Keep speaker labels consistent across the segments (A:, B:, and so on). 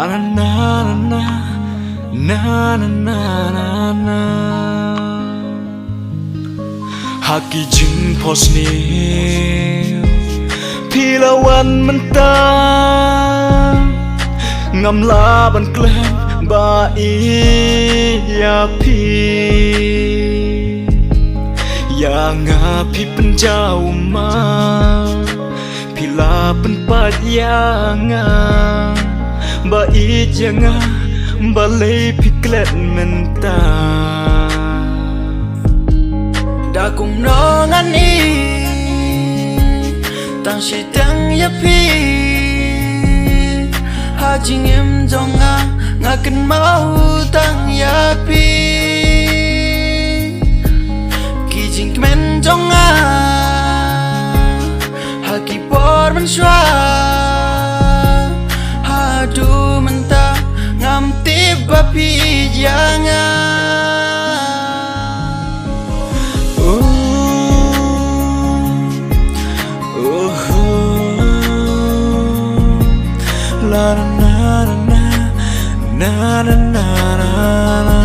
A: na na na na na na na na Haki jing posni Pila wan mentang Ngam laban klem ba iya pi Ya ngapi penjauh ma Pila penpat yang ba ijanga balai piklet mentang Dakum nongan i Tang sidang ya pi Hajing em jonga ngaken mau tang ya pi Kijing kemen jonga Haki por men shwa Hadu mentah ngam tiba pi jangan La na na na na na na na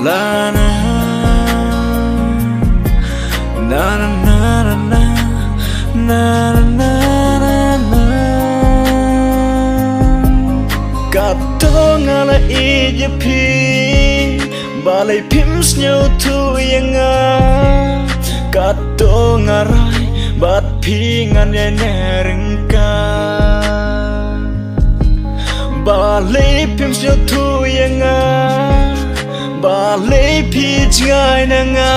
A: La na na na na na na na na Kato ngala ije pi balai pims nyau tu yang Kato ngarai bat pingan ya nerengka Balai pims nyau tu yang Balai pi jangai nanga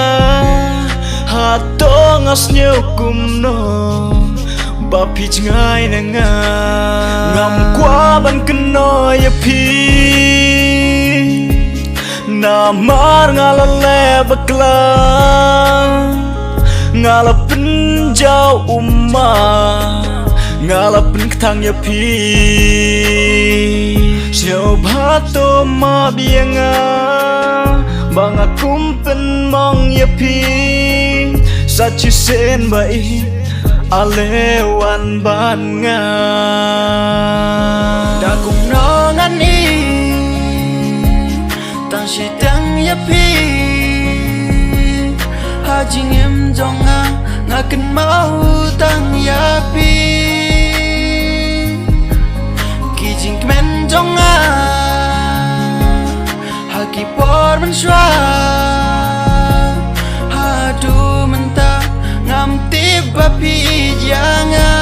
A: Hato ngas nyau kumno Bapi jangai nanga Ngam kuaban keno ya pi Namar ngalale baklang Ngalapen jau Ngalapen ketang ya pi Siau bato ma bianga Banga kumpen mong ya pi Sachi sen bai Alewan banga Dakum nongan i Tang sidang ya pi Hajing em jonga ngaken mau tang ya pi Kijing kemen jonga Haki por men shwa Hadu mentah ngam tiba pi jangan